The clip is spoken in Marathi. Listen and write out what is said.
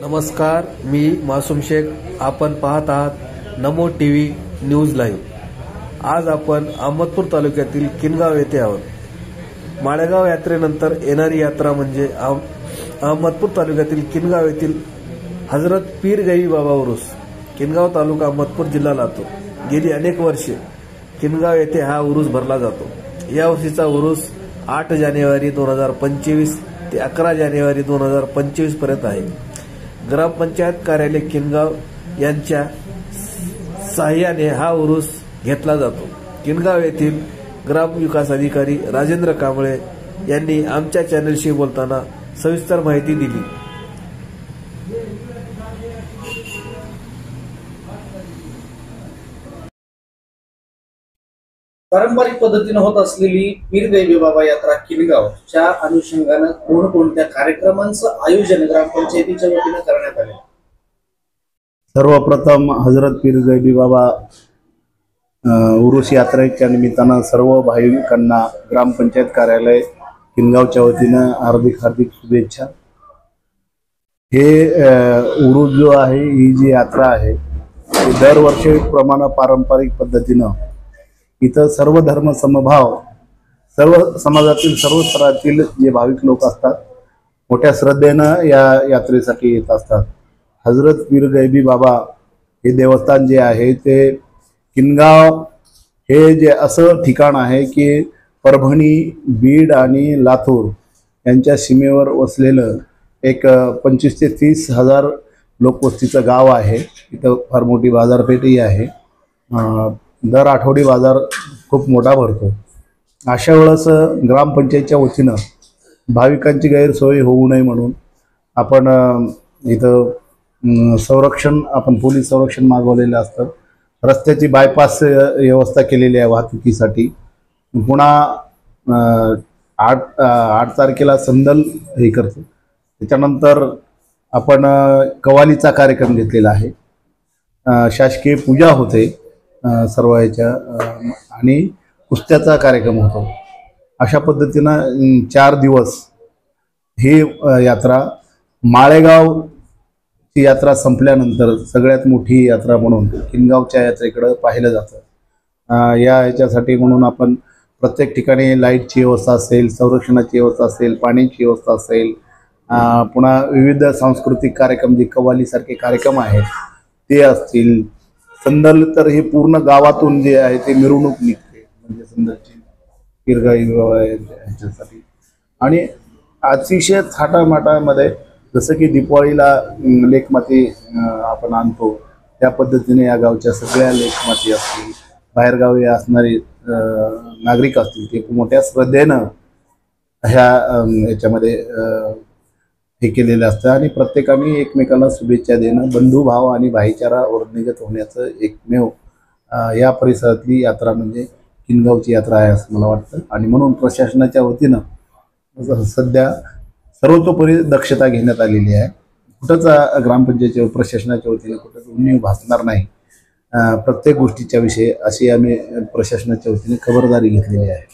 नमस्कार, मी मासूम शेख. आपण पाहत आहात नमो टीव्ही न्यूज लाईव्ह. आज आपण अहमदपूर तालुक्यातील किनगाव येथे आहोत. माळेगाव यात्रेनंतर येणारी यात्रा म्हणजे अहमदपूर तालुक्यातील किनगाव येथील हजरत पीर गैबी बाबा उरूस. किनगाव तालुका अहमदपूर जिल्हा लातूर. गेली अनेक वर्षे किनगाव येथे हा उरूस भरला जातो. या वर्षीचा उरूस 8 जानेवारी 2025 ते 11 जानेवारी 2025 पर्यंत आहे. ग्रामपंचायत कार्यालय किनगाव यांच्या सहाय्याने हा उरूस घेतला जातो. किनगाव येथील ग्रामविकास अधिकारी राजेंद्र कांबळे यांनी आमच्या चॅनलशी बोलताना सविस्तर माहिती दिली. पारंपरिक पद्धतीने होत असलेली पीर गैबी बाबा यात्रा किनगावच्या अनुषंगाने कोणकोणत्या कार्यक्रमांचं आयोजन ग्रामपंचायतीच्या वतीने करण्यात आले? सर्वप्रथम हजरत पीर गैबी बाबा उरूस यात्रेच्या निमित्तानं सर्व भाविकांना ग्रामपंचायत कार्यालय किनगावच्या वतीनं हार्दिक शुभेच्छा. हे उरूस जो आहे, ही जी यात्रा आहे ती दरवर्षीप्रमाणे पारंपरिक पद्धतीनं इथं सर्व धर्म समभाव, सर्व समाजातील सर्व स्तरातील जे भाविक लोक असतात मोठ्या श्रद्धेनं या यात्रेसाठी येत असतात. हजरत पीर गैबी बाबा हे देवस्थान जे आहे ते किनगाव हे जे असं ठिकाण आहे की परभणी, बीड आणि लातूर यांच्या सीमेवर वसलेलं एक 25 ते 30 हजार लोकवस्तीचं गाव आहे. इथं फार मोठी बाजारपेठही आहे. दर आठवडी बाजार खूप मोठा भरतो. अशा वेळेस ग्रामपंचायतच्या वतीनं भाविकांची गैरसोय होऊ नये म्हणून आपण इथं आपण पोलीस संरक्षण मागवलेलं असतं. रस्त्याची बायपास व्यवस्था केलेली आहे वाहतुकीसाठी. पुन्हा 8 तारखेला संदल हे करतो. त्याच्यानंतर आपण कवालीचा कार्यक्रम घेतलेला आहे. शासकीय पूजा होते सर्व ह्याच्या आणि कुस्त्याचा कार्यक्रम होतो. अशा पद्धतीनं 4 दिवस ही यात्रा माळेगावची यात्रा संपल्यानंतर सगळ्यात मोठी यात्रा म्हणून किनगावच्या यात्रेकडे पाहिलं जातं. याच्यासाठी म्हणून आपण प्रत्येक ठिकाणी लाईटची व्यवस्था असेल, संरक्षणाची व्यवस्था असेल, पाण्याची व्यवस्था असेल, पुन्हा विविध सांस्कृतिक कार्यक्रम जे कवालीसारखे कार्यक्रम आहेत ते असतील. संदल तर हे पूर्ण गावातून जे आहे ते मिरवणूक निघते, म्हणजे संदलची पीर गैबी बाबा यांच्यासाठी. आणि अतिशय थाटामाटामध्ये जसं की दिवाळीला लेकमाती आपण आणतो त्या पद्धतीने या गावच्या सगळ्या लेकमाती असतील, बाहेरगावी असणारे नागरिक असतील ते मोठ्या श्रद्धेनं याच्यामध्ये हे केलेलं असतं. आणि प्रत्येकाने एकमेकांना शुभेच्छा देणं, बंधुभाव आणि भाईचारा वर्णनिगत होण्याचं एकमेव या परिसरातली यात्रा म्हणजे किनगावची यात्रा आहे असं मला वाटतं. आणि म्हणून प्रशासनाच्या वतीनं सध्या सर्वतोपरी दक्षता घेण्यात आलेली आहे. कुठंच ग्रामपंचायतीच्या प्रशासनाच्या वतीने कुठंच उणीव भासणार नाही. प्रत्येक गोष्टीच्या विषयी अशी आम्ही प्रशासनाच्या वतीने खबरदारी घेतलेली आहे.